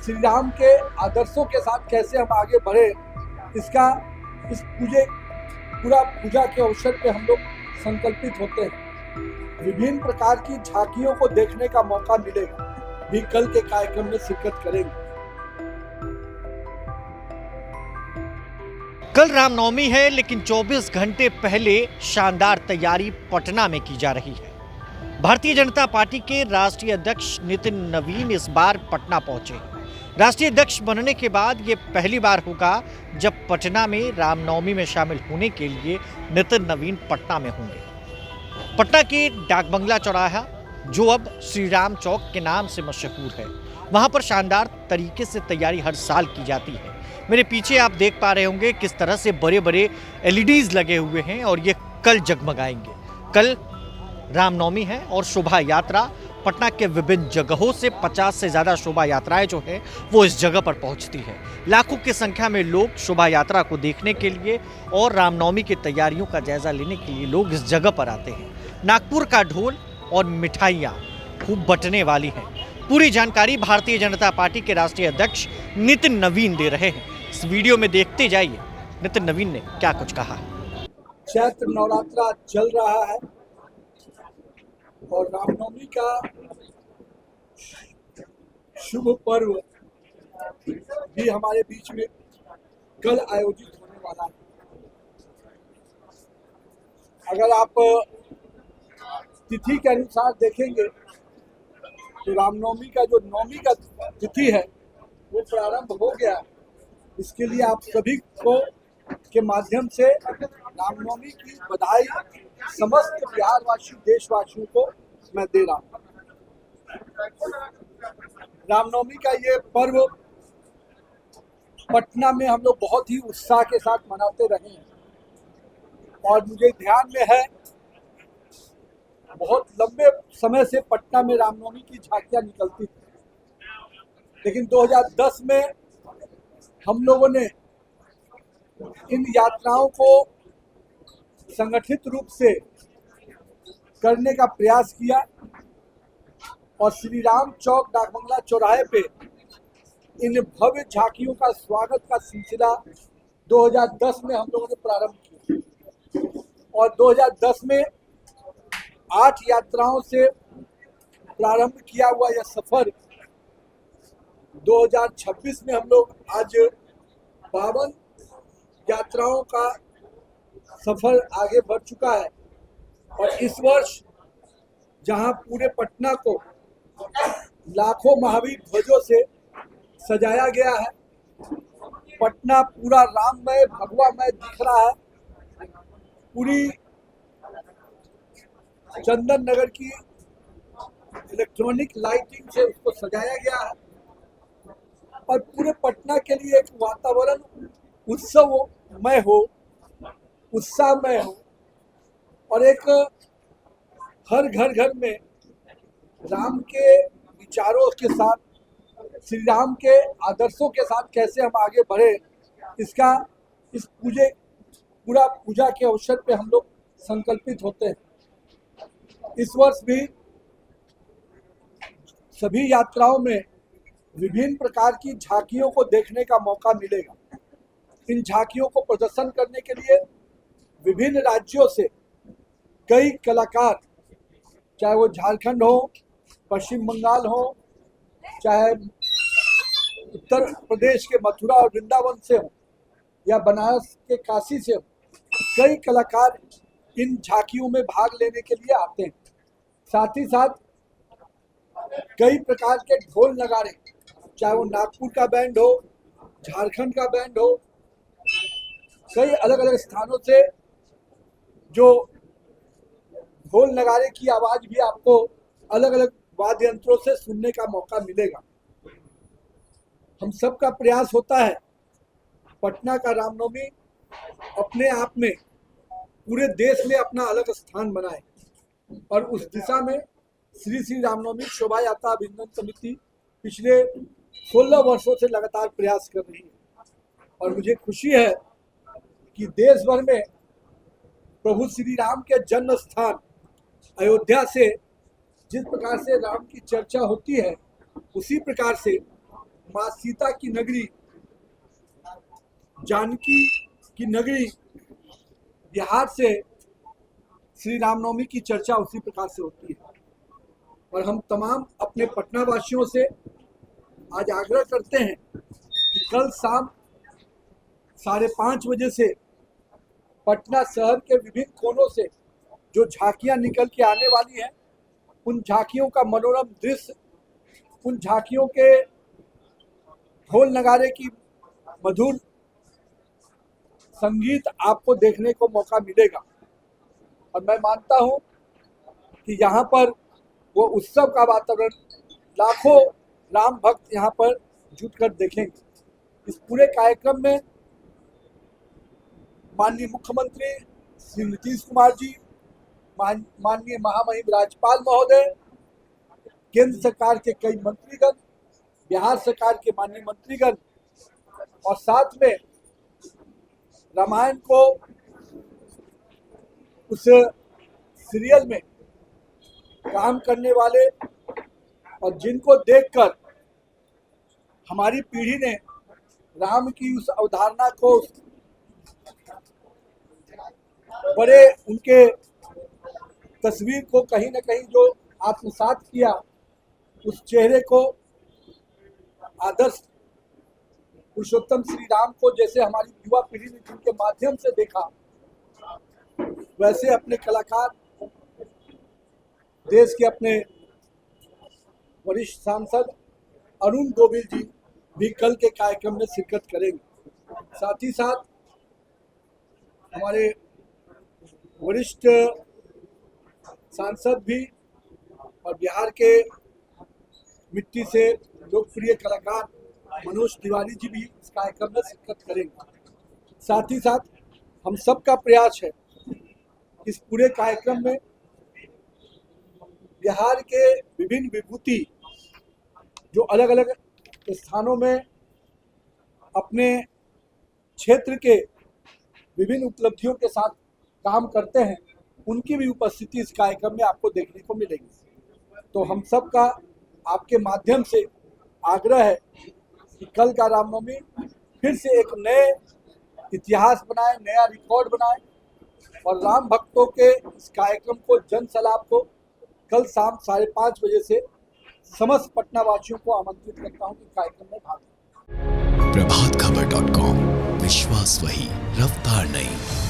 श्री राम के आदर्शों के साथ कैसे हम आगे बढ़े, इसका इस पूरा पूजा के अवसर पे हम लोग संकल्पित होते हैं। विभिन्न प्रकार की झांकियों को देखने का मौका मिलेगा, भी कल के कार्यक्रम में शिरकत करेंगे। कल रामनवमी है, लेकिन 24 घंटे पहले शानदार तैयारी पटना में की जा रही है। भारतीय जनता पार्टी के राष्ट्रीय अध्यक्ष नितिन नवीन इस बार पटना पहुंचे। राष्ट्रीय अध्यक्ष बनने के बाद ये पहली बार होगा जब पटना में रामनवमी में शामिल होने के लिए नितिन नवीन पटना में होंगे। पटना के डाकबंगला चौराहा, जो अब श्री राम चौक के नाम से मशहूर है, वहां पर शानदार तरीके से तैयारी हर साल की जाती है। मेरे पीछे आप देख पा रहे होंगे किस तरह से बड़े बड़े एलईडीज लगे हुए हैं और ये कल जगमगाएंगे। कल रामनवमी है और शोभा यात्रा पटना के विभिन्न जगहों से 50 से ज़्यादा शोभा यात्राएं जो है वो इस जगह पर पहुंचती है। लाखों की संख्या में लोग शोभा यात्रा को देखने के लिए और रामनवमी की तैयारियों का जायजा लेने के लिए लोग इस जगह पर आते हैं। नागपुर का ढोल और मिठाइयाँ खूब बंटने वाली हैं। पूरी जानकारी भारतीय जनता पार्टी के राष्ट्रीय अध्यक्ष नितिन नवीन दे रहे हैं। इस वीडियो में देखते जाइए नितिन नवीन ने क्या कुछ कहा। चैत्र नवरात्रा चल रहा है और रामनवमी का शुभ पर्व भी हमारे बीच में कल आयोजित होने वाला है। अगर आप तिथि के अनुसार देखेंगे तो रामनवमी का जो नवमी का तिथि है वो प्रारंभ हो गया है। इसके लिए आप सभी को के माध्यम से रामनवमी की बधाई समस्त बिहारवासी देशवासियों को मैं दे रहा हूँ। रामनवमी का ये पर्व पटना में हम लोग बहुत ही उत्साह के साथ मनाते रहे हैं और मुझे ध्यान में है बहुत लंबे समय से पटना में रामनवमी की झांकियां निकलती थी, लेकिन 2010 में हम लोगों ने इन यात्राओं को संगठित रूप से करने का प्रयास किया और श्री राम चौक डाकबंगला चौराहे पे इन भव्य झांकियों का स्वागत का सिलसिला 2010 में हम लोगों ने प्रारंभ किया और 2010 में 8 यात्राओं से प्रारंभ किया हुआ यह सफर 2026 में हम लोग आज 52 यात्राओं का सफर आगे बढ़ चुका है और इस वर्ष जहां पूरे पटना को लाखों महावीर ध्वजों से सजाया गया है, पटना पूरा राममय भगवामय दिख रहा है। पूरी चंदन नगर की इलेक्ट्रॉनिक लाइटिंग से उसको सजाया गया है और पूरे पटना के लिए एक वातावरण उत्सवमय हो, उत्साहमय हो और एक हर घर में राम के विचारों के साथ, श्री राम के आदर्शों के साथ कैसे हम आगे बढ़े, इसका इस पूरा पूजा के अवसर पे हम लोग संकल्पित होते हैं। इस वर्ष भी सभी यात्राओं में विभिन्न प्रकार की झांकियों को देखने का मौका मिलेगा। इन झांकियों को प्रदर्शन करने के लिए विभिन्न राज्यों से कई कलाकार, चाहे वो झारखंड हो, पश्चिम बंगाल हो, चाहे उत्तर प्रदेश के मथुरा और वृंदावन से हो या बनारस के काशी से हो, कई कलाकार इन झांकियों में भाग लेने के लिए आते हैं। साथ ही साथ कई प्रकार के ढोल नगाड़े, चाहे वो नागपुर का बैंड हो, झारखंड का बैंड हो, कई अलग अलग स्थानों से जो ढोल नगाड़े की आवाज भी आपको अलग अलग वाद्य यंत्रों से सुनने का मौका मिलेगा। हम सबका प्रयास होता है पटना का रामनवमी अपने आप में पूरे देश में अपना अलग स्थान बनाए और उस दिशा में श्री रामनवमी शोभा यात्रा अभिनंदन समिति पिछले 16 वर्षों से लगातार प्रयास कर रही है और मुझे खुशी है कि देश भर में प्रभु श्री राम के जन्म स्थान अयोध्या से जिस प्रकार से राम की चर्चा होती है, उसी प्रकार से माँ सीता की नगरी, जानकी की नगरी बिहार से श्री रामनवमी की चर्चा उसी प्रकार से होती है। और हम तमाम अपने पटना वासियों से आज आग्रह करते हैं कि कल शाम 5:30 बजे से पटना शहर के विभिन्न कोनों से जो झांकियां निकल के आने वाली हैं, उन झांकियों का मनोरम दृश्य, उन झांकियों के ढोल नगारे की मधुर संगीत आपको देखने को मौका मिलेगा। और मैं मानता हूं कि यहाँ पर वो उत्सव का वातावरण लाखों राम भक्त यहाँ पर जुटकर देखेंगे। इस पूरे कार्यक्रम में माननीय मुख्यमंत्री श्री नीतीश कुमार जी, माननीय महामहिम राज्यपाल महोदय, केंद्र सरकार के कई मंत्रीगण, बिहार सरकार के माननीय मंत्रीगण और साथ में रामायण को उस सीरियल में काम करने वाले और जिनको देखकर हमारी पीढ़ी ने राम की उस अवधारणा को बड़े उनके तस्वीर को कहीं ना कहीं जो आत्मसात किया, उस चेहरे को आदर्श पुरुषोत्तम श्री राम को जैसे हमारी युवा पीढ़ी ने जिनके माध्यम से देखा, वैसे अपने कलाकार देश के अपने वरिष्ठ सांसद अरुण गोविल जी भी कल के कार्यक्रम में शिरकत करेंगे। साथ ही साथ हमारे वरिष्ठ सांसद भी और बिहार के मिट्टी से लोकप्रिय कलाकार मनोज तिवारी जी भी इस कार्यक्रम में शिरकत करेंगे। साथ ही साथ हम सबका प्रयास है इस पूरे कार्यक्रम में बिहार के विभिन्न विभूति जो अलग अलग स्थानों में अपने क्षेत्र के विभिन्न उपलब्धियों के साथ काम करते हैं, उनकी भी उपस्थिति इस कार्यक्रम में आपको देखने को मिलेगी। तो हम सब का आपके माध्यम से आग्रह है कि कल का रामनवमी फिर से एक नए इतिहास बनाए, नया रिकॉर्ड बनाए और राम भक्तों के इस कार्यक्रम को, जन सलाब को कल शाम 5:30 बजे से समस्त पटना वासियों को आमंत्रित करता हूं कि कार्यक्रम में भाग लें। प्रभातखबर.com, विश्वास वही, रफ्तार नहीं।